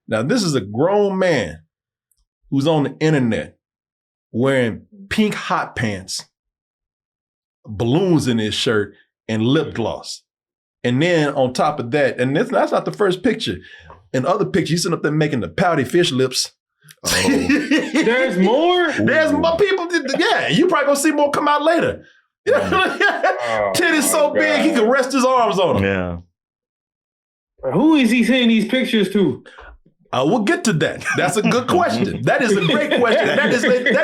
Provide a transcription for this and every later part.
Now, this is a grown man who's on the internet wearing pink hot pants, balloons in his shirt, and lip gloss. And then on top of that, and that's not the first picture. In other pictures, he's sitting up there making the pouty fish lips. Oh. There's more? There's more people. Yeah, you probably gonna see more come out later. Titties so big, he can rest his arms on them. Yeah. Who is he sending these pictures to? I will get to that. That's a good question. That is a great question. That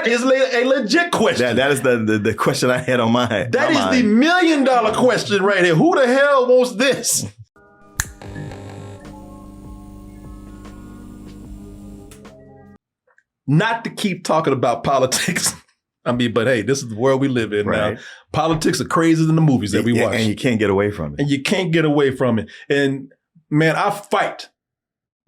is a legit question. That is the question I had on my head. That is the $1 million question right here. Who the hell wants this? Not to keep talking about politics. I mean, but hey, this is the world we live in now. Politics are crazier than the movies that we watch. And you can't get away from it. And you can't get away from it. And man, I fight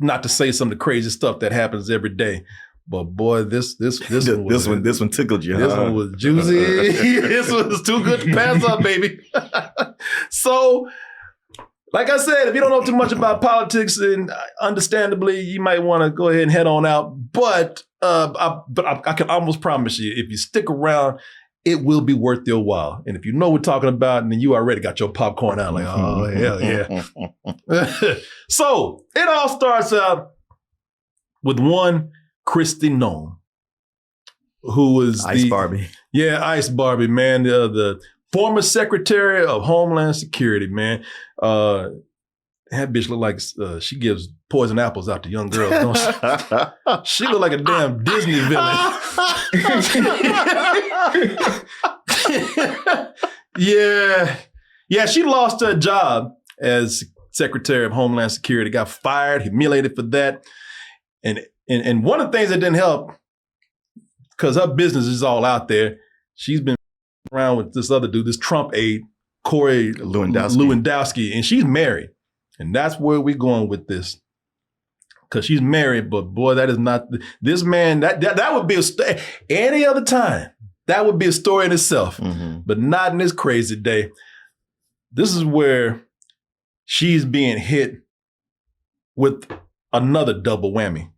not to say some of the crazy stuff that happens every day. But boy, this one tickled you. This one was juicy. This was too good to pass up, baby. So, like I said, if you don't know too much about politics, and understandably, you might want to go ahead and head on out. But I can almost promise you, if you stick around, it will be worth your while. And if you know what we're talking about, and then you already got your popcorn out, like, oh, hell yeah. So it all starts out with one Kristi Noem, who was Ice Barbie. Yeah, Ice Barbie, man. The former Secretary of Homeland Security, man. That bitch look like she gives poison apples out to young girls, don't she? She look like a damn Disney villain. Yeah, she lost her job as Secretary of Homeland Security, got fired, humiliated for that. And one of the things that didn't help, because her business is all out there, she's been around with this other dude, this Trump aide, Corey Lewandowski, and she's married. And that's where we're going with this. Because she's married, but boy, that is not, this man, that would be a story. Any other time, that would be a story in itself. But not in this crazy day. This is where she's being hit with another double whammy.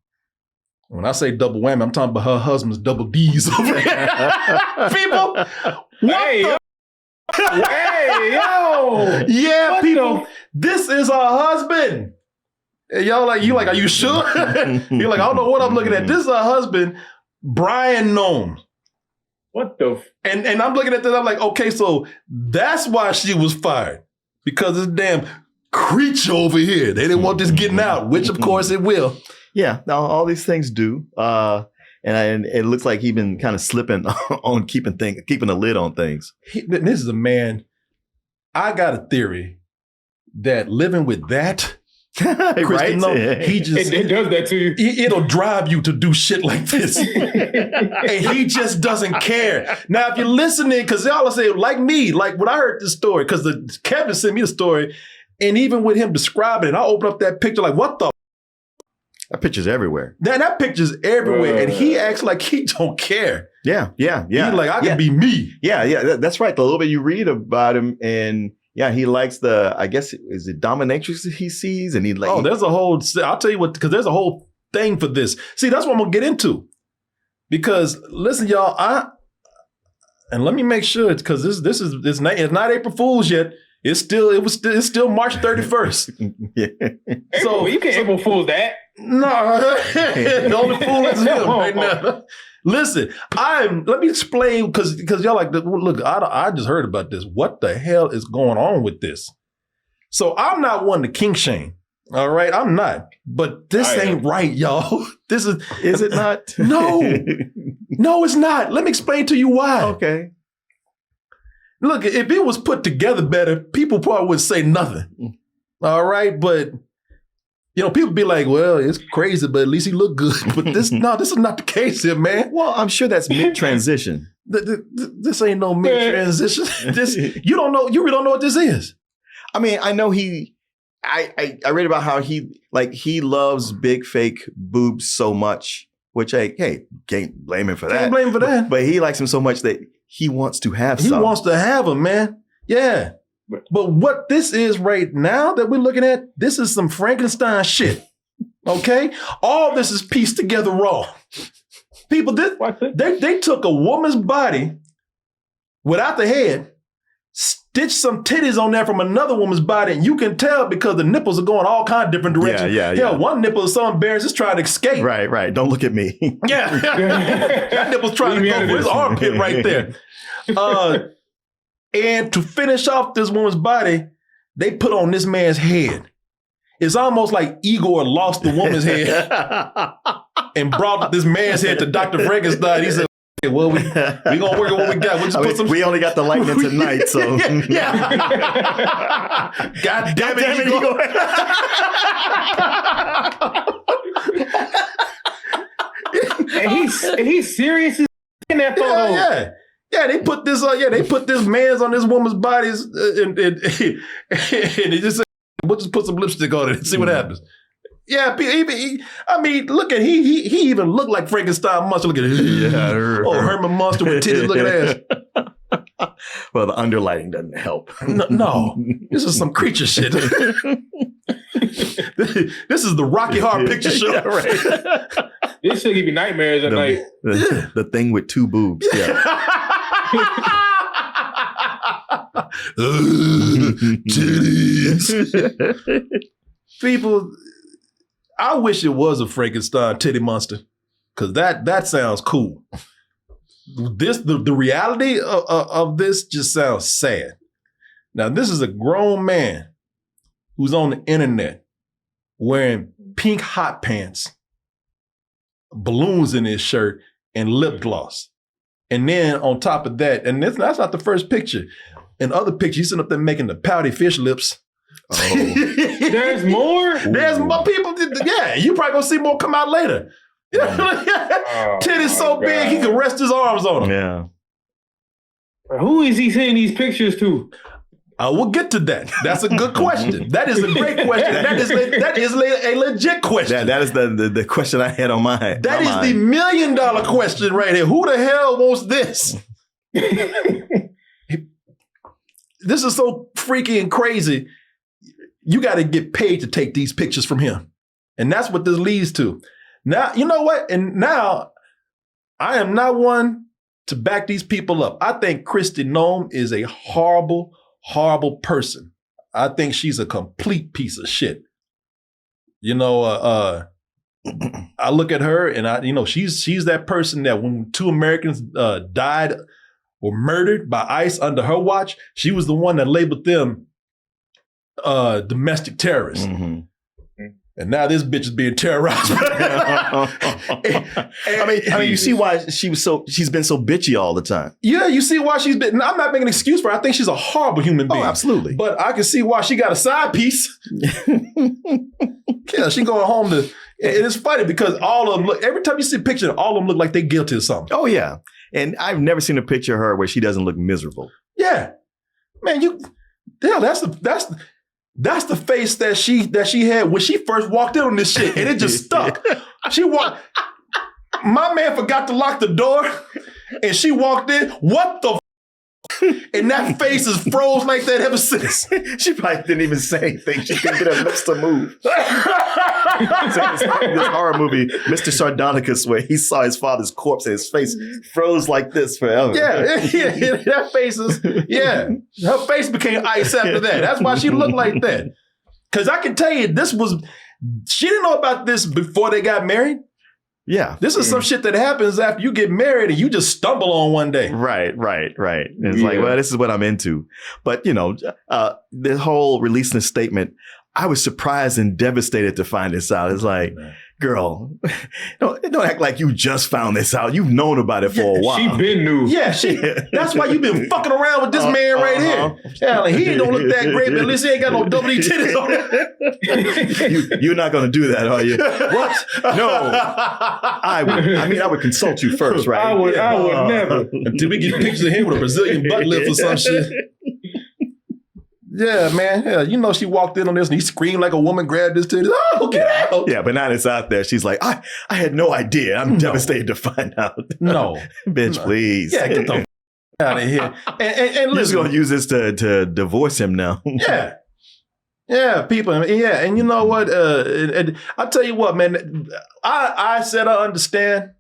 When I say double whammy, I'm talking about her husband's double D's over here. People, hey, yo. Yeah, what people, this is her husband. And y'all like, are you sure? You're like, I don't know what I'm looking at. This is her husband, Bryon Noem. What the? And I'm looking at this, I'm like, okay, so that's why she was fired. Because this damn creature over here, they didn't want this getting out, which of course it will. Yeah, now all these things do. And it looks like he's been kind of slipping on keeping a lid on things. This is a man, I got a theory that living with that, right? He just it does that to you. It'll drive you to do shit like this. And he just doesn't care. Now, if you're listening, because y'all are saying, like me, like when I heard this story, because Kevin sent me the story, and even with him describing it, I opened up that picture like, what the? That picture's everywhere. That picture's everywhere. And he acts like he don't care. Yeah. He's like, I can be me. Yeah. That's right. The little bit you read about him, and yeah, he likes I guess, is it dominatrix that he sees? And there's a whole, I'll tell you what, because there's a whole thing for this. See, that's what I'm going to get into. Because listen, y'all, and let me make sure, because it's not April Fool's yet. It's still March 31st. Yeah. So you can't April Fool's that. No, the only fool is him right now. Listen, let me explain, because y'all like, look, I just heard about this. What the hell is going on with this? So I'm not one to kink shame. All right, I'm not. But this ain't right, y'all. This is it not? No, it's not. Let me explain to you why. Okay. Look, if it was put together better, people probably would say nothing. All right, but people be like, well, it's crazy, but at least he looked good. But this is not the case here, man. Well, I'm sure that's mid-transition. This ain't no mid-transition. You really don't know what this is. I mean, I know I read about how he loves big fake boobs so much, which, hey, can't blame him for that. Can't blame him for that. But he likes them so much that he wants to have some. He wants to have them, man. Yeah. But what this is right now that we're looking at, this is some Frankenstein shit. Okay? All this is pieced together wrong. People, they took a woman's body without the head, stitched some titties on there from another woman's body, and you can tell because the nipples are going all kind of different directions. Yeah. One nipple is so embarrassed, it's trying to escape. Right. Don't look at me. Yeah. That nipple's trying to go for his armpit right there. And to finish off this woman's body, they put on this man's head. It's almost like Igor lost the woman's head and brought this man's head to Dr. Frankenstein. He said, well, we gonna work on what we got. We only got the lightning tonight, so yeah. God damn it, Igor. and he's serious in that photo. Yeah, they put this man's on this woman's bodies, and he just said, we'll just put some lipstick on it and see what happens. Yeah, look at he even looked like Frankenstein monster. Look at it. Yeah, Herman Monster with titties. Look at that. Well, the underlighting doesn't help. No, this is some creature shit. This is the Rocky Horror Picture Show. Yeah, right. This should give you nightmares at night. The thing with two boobs. Yeah. Titties. People, I wish it was a Frankenstein titty monster, because that sounds cool. The reality of this just sounds sad. Now, this is a grown man who's on the internet wearing pink hot pants, balloons in his shirt, and lip gloss. And then on top of that, and that's not the first picture. In other pictures, he's sitting up there making the pouty fish lips. Oh. There's more? There's more people. Yeah, you probably gonna see more come out later. Titties so big, he can rest his arms on them. Yeah. Who is he sending these pictures to? We'll get to that. That's a good question. That is a great question. That is a legit question. That is the question I had on my mind. That is the $1 million question right here. Who the hell wants this? This is so freaky and crazy. You got to get paid to take these pictures from him. And that's what this leads to. Now, you know what? And now, I am not one to back these people up. I think Kristi Noem is a horrible, horrible person. I think she's a complete piece of shit. You know, I look at her and she's that person that when 2 Americans died or murdered by ICE under her watch, she was the one that labeled them domestic terrorists. Mm-hmm. And now this bitch is being terrorized. I mean, you see why she's been so bitchy all the time. Yeah, you see why she's been. I'm not making an excuse for her. I think she's a horrible human being. Oh, absolutely. But I can see why she got a side piece. Yeah, she going home to. And it's funny because all of them look. Every time you see a picture, all of them look like they guilty of something. Oh yeah, and I've never seen a picture of her where she doesn't look miserable. Yeah, man, That's the face that she had when she first walked in on this shit, and it just stuck. My man forgot to lock the door, and she walked in. What the? And that face is froze like that ever since. She probably didn't even say anything. She couldn't get her lips to move. This horror movie, Mr. Sardonicus, where he saw his father's corpse and his face froze like this forever. Yeah, that face is, her face became ice after that. That's why she looked like that. Because I can tell you, she didn't know about this before they got married. Yeah. This is some shit that happens after you get married and you just stumble on one day. Right. It's like, well, this is what I'm into. But, the whole releasing a statement, I was surprised and devastated to find this out. It's like, girl, don't act like you just found this out. You've known about it for a while. She been new. Yeah, that's why you've been fucking around with this man right here. Yeah, like, he don't look that great, but at least he ain't got no double D titties on it. You're not going to do that, are you? What? No. I would consult you first, right? I would never. Until we get pictures of him with a Brazilian butt lift or some shit. Yeah, man. Yeah, she walked in on this and he screamed like a woman grabbed his titties. Oh, get out. Yeah, but now it's out there. She's like, I had no idea. I'm devastated to find out. No. Bitch, please. Yeah, get the out of here. And you're just going to use this to divorce him now. Yeah. Yeah, people. Yeah, and you know what? And I tell you what, man. I said I understand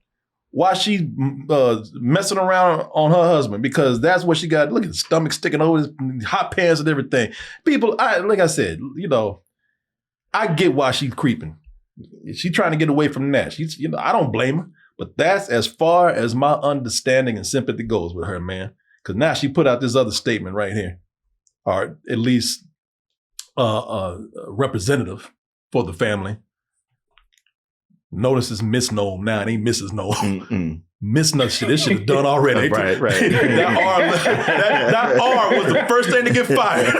why she messing around on her husband, because that's what she got. Look at the stomach sticking over his hot pants and everything. People, like I said, you know, I get why she's creeping. She's trying to get away from that. She's, you know, I don't blame her, but that's as far as my understanding and sympathy goes with her, man. Because now she put out this other statement right here, or at least representative for the family. Notice it's Miss Noem now. It ain't Mrs. Noem. Miss Noem shit. This should have done already. Right. that R was the first thing to get fired.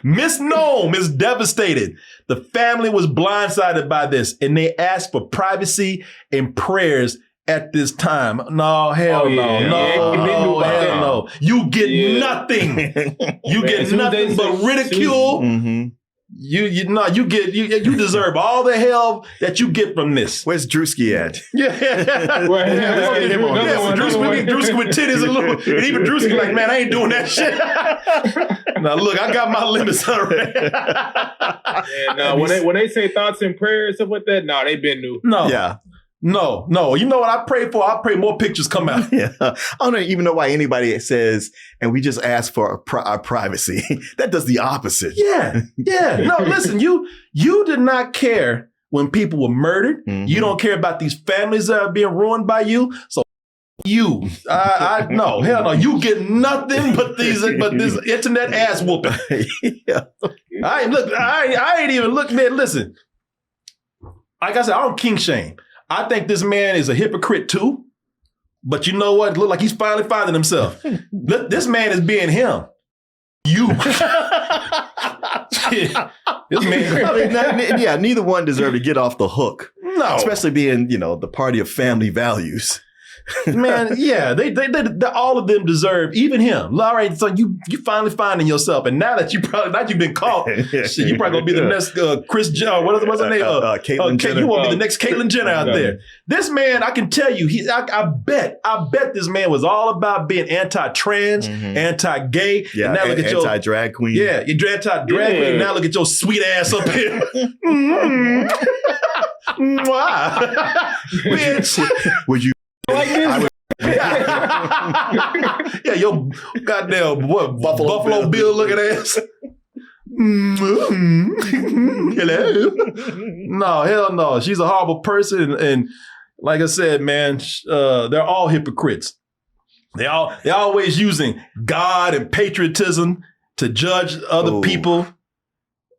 Miss Noem is devastated. The family was blindsided by this, and they asked for privacy and prayers at this time. No, hell no. You get nothing. You get nothing but ridicule. You deserve all the hell that you get from this. Where's Drewski at? Yeah. Drewski with titties and even Drewski like, man, I ain't doing that shit. Now look, I got my limits already. When they say thoughts and prayers, stuff like that, no, they been new. No. Yeah. No. You know what I pray for? I pray more pictures come out. Yeah. I don't even know why anybody says, and we just ask for our privacy. That does the opposite. Yeah. No, listen, you did not care when people were murdered. You don't care about these families that are being ruined by you. So no, hell no. You get nothing but this internet ass whooping. Yeah. I ain't even looked, man. Listen, like I said, I don't kink shame. I think this man is a hypocrite too, but you know what? It look like he's finally finding himself. This man is being him. You. This man. I mean, neither one deserve to get off the hook. No. Especially being, the party of family values. Man, yeah, they all of them deserve, even him. All right, so you finally finding yourself, and now that you've been caught, shit, you probably gonna be the next Kris Jenner. What's her name? Caitlyn Jenner. You want to be the next Caitlyn Jenner out there. This man, I can tell you, I bet this man was all about being anti-trans, anti-gay. Yeah, and now look at anti-drag queen. Yeah, you're anti-drag queen. Now look at your sweet ass up here. Why? Bitch. Would you? Like this. Yeah, your goddamn Buffalo Bill looking ass. Hello. No, hell no. She's a horrible person, and like I said, man, they're all hypocrites. They always using God and patriotism to judge other people.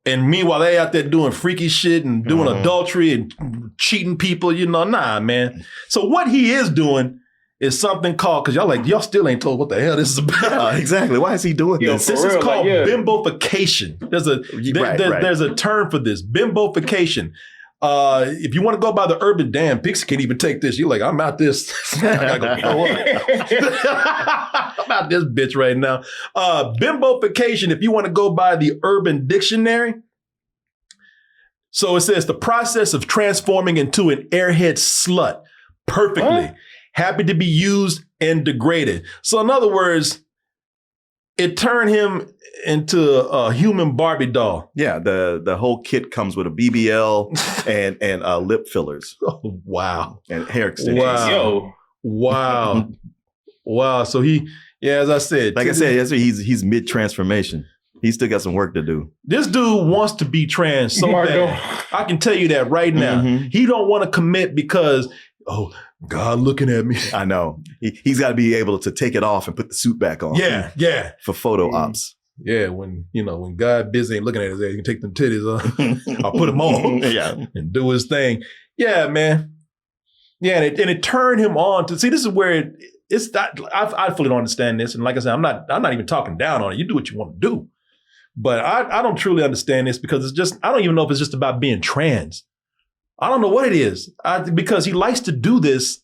And meanwhile, they out there doing freaky shit and doing adultery and cheating people, nah, man. So what he is doing is something called, because y'all still ain't told what the hell this is about. Exactly. Why is he doing this? This is called bimbofication. There's a term for this, bimbofication. If you want to go by the urban, damn, Pixie can't even take this. You're like, I'm out this. I gotta go I'm out this bitch right now. Bimbofication, if you want to go by the Urban Dictionary. So it says the process of transforming into an airhead slut perfectly, happy to be used and degraded. So in other words, it turned him into a human Barbie doll. Yeah, the whole kit comes with a BBL and lip fillers. Oh, wow. And hair extensions. Wow. So as I said. Like I said, he's mid-transformation. He's still got some work to do. This dude wants to be trans so bad. I can tell you that right now. He don't want to commit because, God looking at me. I know. He's got to be able to take it off and put the suit back on. Yeah. For photo ops. Yeah, when God busy ain't looking at his ass, he can take them titties off. I'll put them on. And do his thing. Yeah, man. Yeah, and it turned him on to see. This is where it's. I fully don't understand this, and like I said, I'm not even talking down on it. You do what you want to do, but I don't truly understand this because it's just. I don't even know if it's just about being trans. I don't know what it is. Because he likes to do this.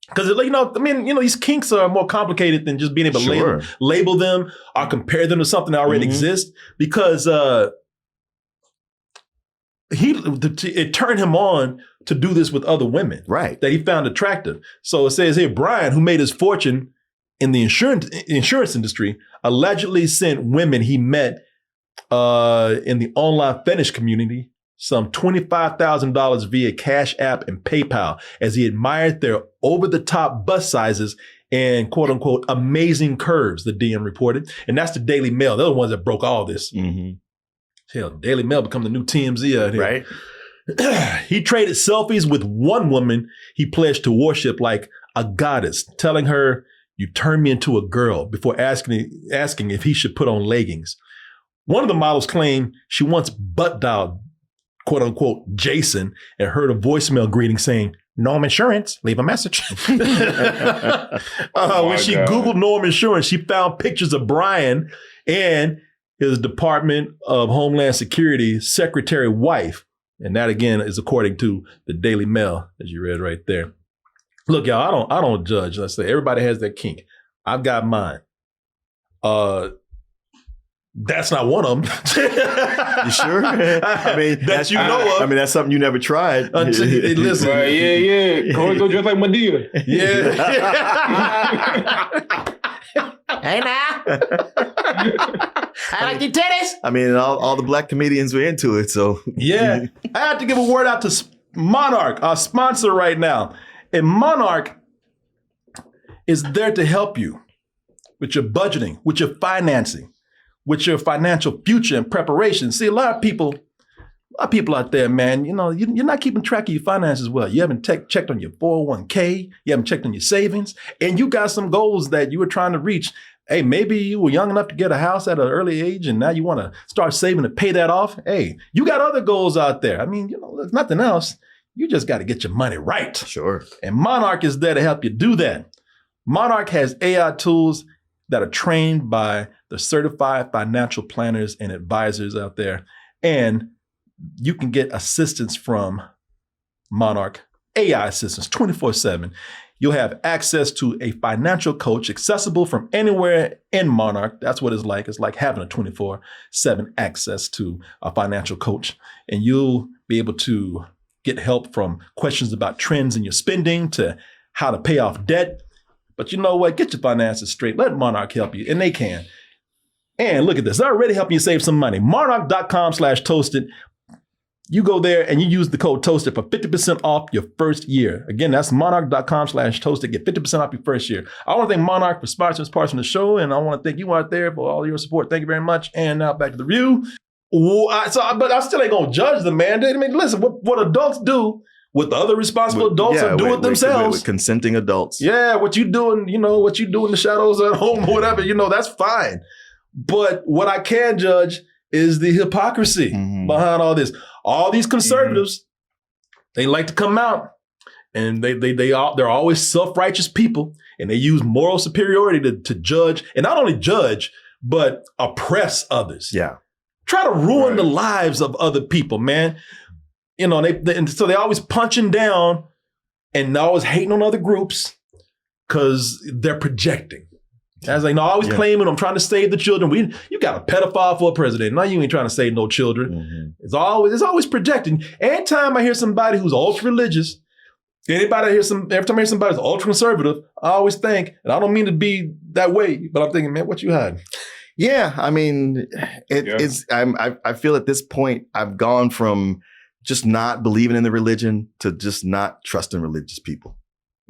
Because these kinks are more complicated than just being able to label them or compare them to something that already exists. Because it turned him on to do this with other women, right? That he found attractive. So it says here, Bryon, who made his fortune in the insurance industry allegedly sent women he met in the online fetish community some $25,000 via Cash App and PayPal as he admired their over-the-top bust sizes and quote-unquote amazing curves, the DM reported. And that's the Daily Mail. They're the ones that broke all this. Mm-hmm. Hell, Daily Mail become the new TMZ out here. Right. He traded selfies with one woman he pledged to worship like a goddess, telling her, "You turned me into a girl," before asking if he should put on leggings. One of the models claimed she once butt dialed, quote unquote, Jason, and heard a voicemail greeting saying, "Noem Insurance, leave a message." When she Googled Noem Insurance, she found pictures of Bryon and his Department of Homeland Security secretary wife. And that, again, is according to the Daily Mail, as you read right there. Look, y'all, I don't judge. Let's say everybody has their kink. I've got mine. That's not one of them. You sure? I mean, that you know of. I mean, that's something you never tried. Listen. Right, yeah. Go dress like Medea. Yeah. Hey now. I like your titties. I mean, all the black comedians were into it, so. Yeah. I have to give a word out to Monarch, our sponsor right now. And Monarch is there to help you with your budgeting, with your financing, with your financial future and preparation. See, a lot of people out there, man, you know, you're not keeping track of your finances well. You haven't checked on your 401k. You haven't checked on your savings. And you got some goals that you were trying to reach. Hey, maybe you were young enough to get a house at an early age and now you want to start saving to pay that off. Hey, you got other goals out there. I mean, you know, there's nothing else. You just got to get your money right. Sure. And Monarch is there to help you do that. Monarch has AI tools that are trained by the certified financial planners and advisors out there. And you can get assistance from Monarch, AI assistance 24/7. You'll have access to a financial coach accessible from anywhere in Monarch. That's what it's like. It's like having a 24/7 access to a financial coach. And you'll be able to get help from questions about trends in your spending to how to pay off debt. But you know what? Get your finances straight. Let Monarch help you, and they can. And look at this. They're already helping you save some money. Monarch.com/toasted. You go there and you use the code TOASTED for 50% off your first year. Again, that's monarch.com/toasted. Get 50% off your first year. I want to thank Monarch for sponsoring this part of the show, and I want to thank you out there for all your support. Thank you very much. And now back to the review. But I still ain't going to judge them, man. I mean, listen, what adults do with the other responsible adults do it themselves. With consenting adults. Yeah, what you doing, what you do in the shadows at home or whatever, that's fine. But what I can judge is the hypocrisy behind all this. All these conservatives, they like to come out and they're always self-righteous people, and they use moral superiority to judge, and not only judge, but oppress others. Yeah. Try to ruin the lives of other people, man. So they always punching down and always hating on other groups because they're projecting. As I know, always claiming, I'm trying to save the children. You got a pedophile for a president. Now you ain't trying to save no children. It's always projecting. Anytime I hear somebody who's ultra religious, every time I hear somebody who's ultra conservative, I always think, and I don't mean to be that way, but I'm thinking, man, what you hiding? Yeah, I mean, I feel at this point I've gone from just not believing in the religion to just not trusting religious people.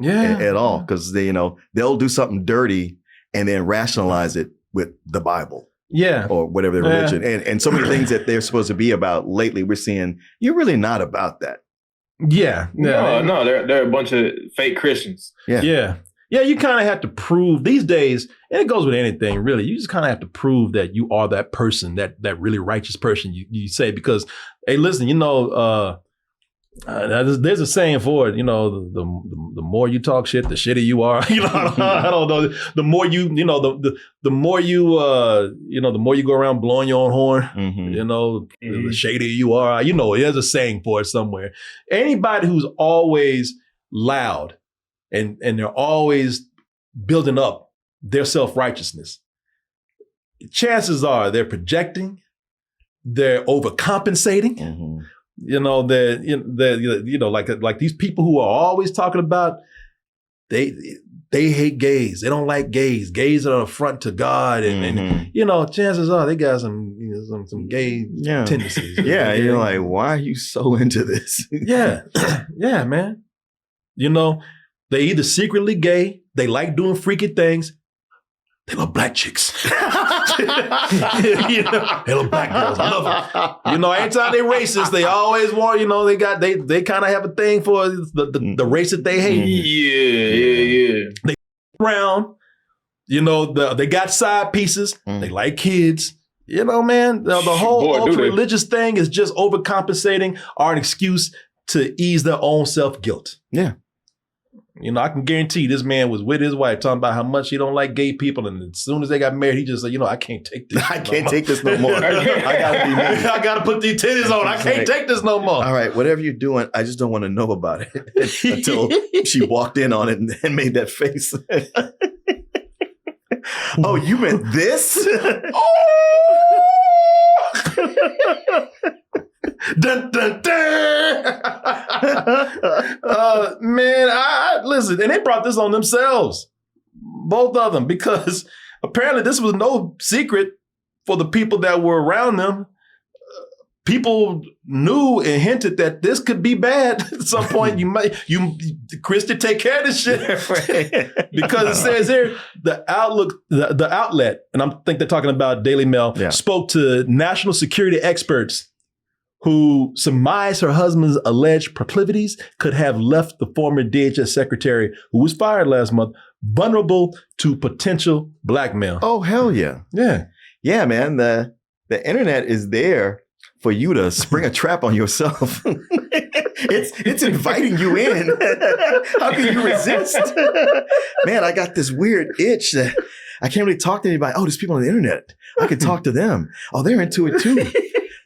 At all, because they'll do something dirty and then rationalize it with the Bible. Yeah. Or whatever their religion. And so many things that they're supposed to be about lately, we're seeing you're really not about that. Yeah. No, they're a bunch of fake Christians. Yeah, you kind of have to prove these days, and it goes with anything, really. You just kind of have to prove that you are that person, that really righteous person you say, because, hey, listen, there's a saying for it, the more you talk shit, the shittier you are. I don't know. The more the more you go around blowing your own horn, the shadier you are. There's a saying for it somewhere. Anybody who's always loud and they're always building up their self-righteousness, chances are they're projecting, they're overcompensating. Like these people who are always talking about they hate gays. They don't like gays. Gays are an affront to God, and you know, chances are they got some some gay tendencies. Yeah, you're like, why are you so into this? Yeah, yeah, man. You know, they either secretly gay, they like doing freaky things, they love black chicks. You know, they love black girls. I love them. You know, anytime they racist, they always want, you know, they kind of have a thing for the race that they hate. Yeah. They around, you know, they got side pieces. They like kids. You know, man, the whole ultra-religious thing is just overcompensating or an excuse to ease their own self-guilt. Yeah. You know, I can guarantee this man was with his wife talking about how much he don't like gay people. And as soon as they got married, he just said, you know, I can't take this. I can't take this no more. I gotta be me. I gotta put these titties on. I can't take this no more. All right, whatever you're doing, I just don't want to know about it until she walked in on it and made that face. Oh, you meant this? Dun, dun, dun. Man, I listen, and they brought this on themselves, both of them, because apparently this was no secret for the people that were around them. People knew and hinted that this could be bad at some point. Kristi, take care of this shit. Because it says here, the outlet, and I think they're talking about Daily Mail, spoke to national security experts who surmised her husband's alleged proclivities could have left the former DHS secretary, who was fired last month, vulnerable to potential blackmail. Oh, hell yeah. Yeah. Yeah, man. The internet is there for you to spring a trap on yourself. It's inviting you in. How can you resist? Man, I got this weird itch that I can't really talk to anybody. Oh, there's people on the internet. I can talk to them. Oh, they're into it too.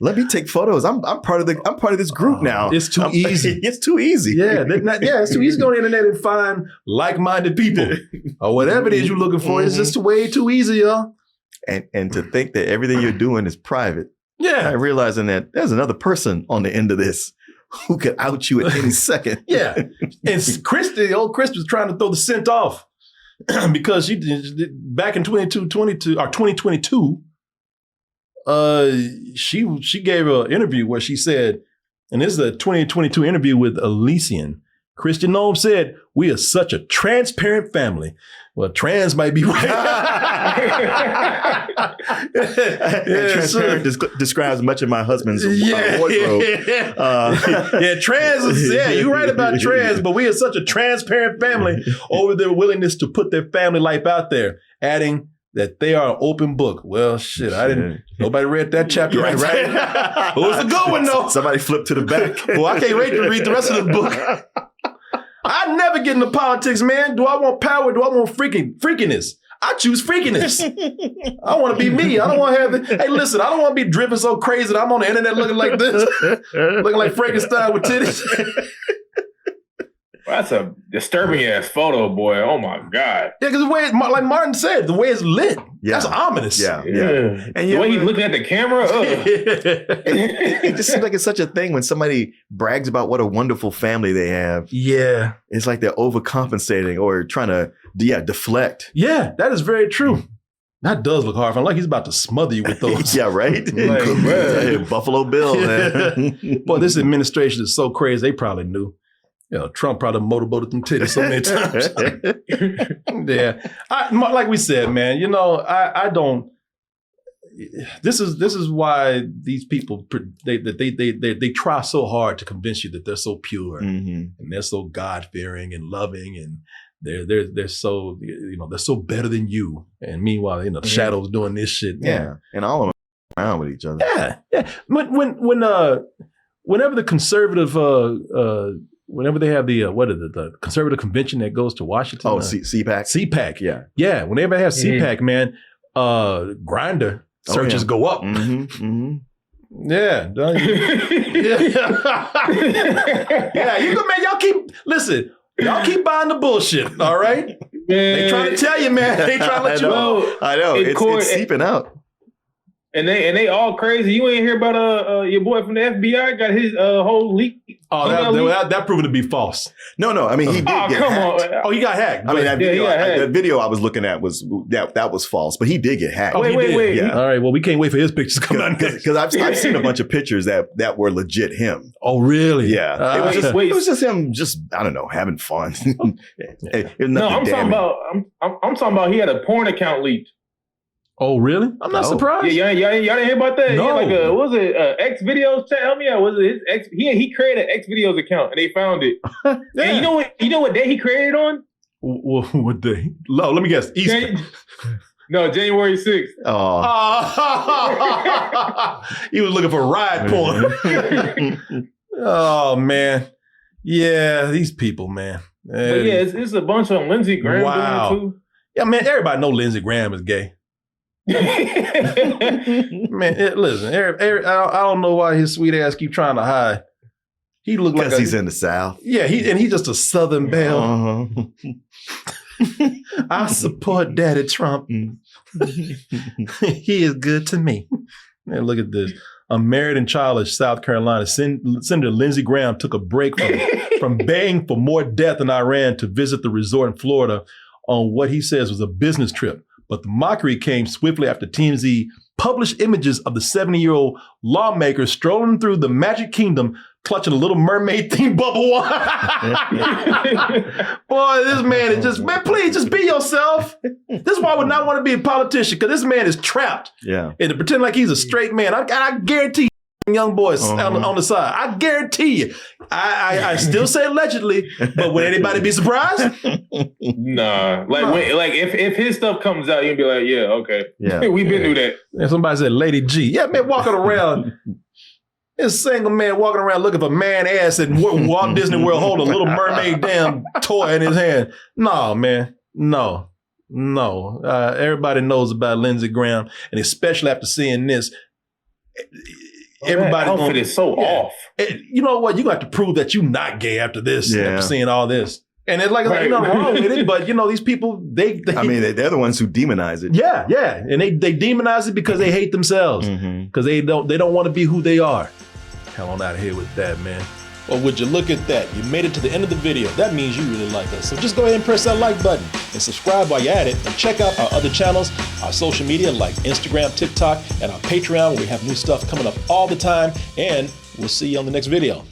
Let me take photos. I'm part of this group now. It's too easy. It's too easy. Yeah, it's too easy to go on the internet and find like-minded people or whatever it is you're looking for. It's just way too easy, y'all. And to think that everything you're doing is private. Yeah, I'm realizing that there's another person on the end of this who could out you at any second. Yeah, and Kristi was trying to throw the scent off because she back in 2022. She gave an interview where she said, and this is a 2022 interview with Elysian. Kristi Noem said, "We are such a transparent family." Well, trans might be right. Transparent describes much of my husband's wardrobe. Trans is, you're right about trans, but we are such a transparent family over their willingness to put their family life out there, adding that they are an open book. Well, shit, nobody read that chapter right? It was a good one, though. Somebody flipped to the back. Well, I can't wait to read the rest of the book. I never get into politics, man. Do I want power? Do I want freakiness? I choose freakiness. I want to be me. I don't want to have it. Hey, listen, I don't want to be driven so crazy that I'm on the internet looking like this, looking like Frankenstein with titties. That's a disturbing ass photo, boy. Oh my God. Yeah, because the way, like Martin said, the way it's lit, that's ominous. Yeah. And the way he's looking at the camera, it just seems like it's such a thing when somebody brags about what a wonderful family they have. Yeah. It's like they're overcompensating or trying to deflect. Yeah, that is very true. That does look horrifying. Like he's about to smother you with those. Yeah, right? Like, Buffalo Bill, man. Boy, this administration is so crazy. They probably knew. You know, Trump probably motorboated them titties so many times. Yeah, like we said, man. You know, I don't. This is why these people they try so hard to convince you that they're so pure and they're so God fearing and loving and they're so they're so better than you. And meanwhile, the shadows doing this shit. Yeah, and all of them around with each other. Yeah. Whenever the conservative whenever they have the conservative convention that goes to Washington. Oh, CPAC. CPAC. Yeah. Yeah. Whenever they have CPAC, man, Grindr searches go up. Yeah. Yeah, you go, man. Y'all keep buying the bullshit. All right. Man. They trying to tell you, man. They trying to let you know. I know. It's seeping out. And they all crazy. You ain't hear about your boy from the FBI got his whole leak Oh, that proven to be false. No. I mean, he did get hacked. Oh, he got hacked. I mean, that video, he got hacked. the video I was looking at was that was false, but he did get hacked. Wait. Yeah. All right. Well, we can't wait for his pictures to come out. Because I've seen a bunch of pictures that were legit him. Oh, really? Yeah. It was just him, I don't know, having fun. No, I'm talking about he had a porn account leaked. Oh, really? I'm not surprised. Yeah, y'all didn't hear about that? No. He had what was it? X videos? Help me out. Was it his X? He created an X videos account and they found it. Yeah. And you know what day he created on? What day? Let me guess. Easter. January 6th. Oh. He was looking for ride porn. Oh, man. Yeah, these people, man. But yeah, it's a bunch of Lindsey Graham doing it too. Yeah, man, everybody know Lindsey Graham is gay. Man, listen, I don't know why his sweet ass keep trying to hide. He look like he's in the South. Yeah, he's just a Southern belle. Uh-huh. I support Daddy Trump. He is good to me. Man, look at this. A married and childless South Carolina Senator Lindsey Graham took a break from begging for more death in Iran to visit the resort in Florida on what he says was a business trip. But the mockery came swiftly after TMZ published images of the 70-year-old lawmaker strolling through the Magic Kingdom, clutching a Little Mermaid-themed bubble wine. Boy, this man is please just be yourself. This is why I would not want to be a politician, because this man is trapped. Yeah. And to pretend like he's a straight man. I guarantee you, young boys on the side, I guarantee you. I still say allegedly, but would anybody be surprised? Nah. If his stuff comes out, you'll be like, yeah, okay. Yeah. We've been through that. And somebody said Lady G. Yeah, man, walking around. This single man walking around looking for man ass at Walt Disney World holding a Little Mermaid damn toy in his hand. No, man. No. Everybody knows about Lindsey Graham, and especially after seeing this, everybody outfit is so off. You know what? You're going to have to prove that you're not gay after this, after seeing all this. And it's like, there's nothing wrong with it, but these people, they're the ones who demonize it. Yeah. And they demonize it because they hate themselves. Because they don't want to be who they are. Hell on out of here with that, man. Well, would you look at that? You made it to the end of the video. That means you really like us. So just go ahead and press that like button and subscribe while you're at it. And check out our other channels, our social media like Instagram, TikTok, and our Patreon, where we have new stuff coming up all the time. And we'll see you on the next video.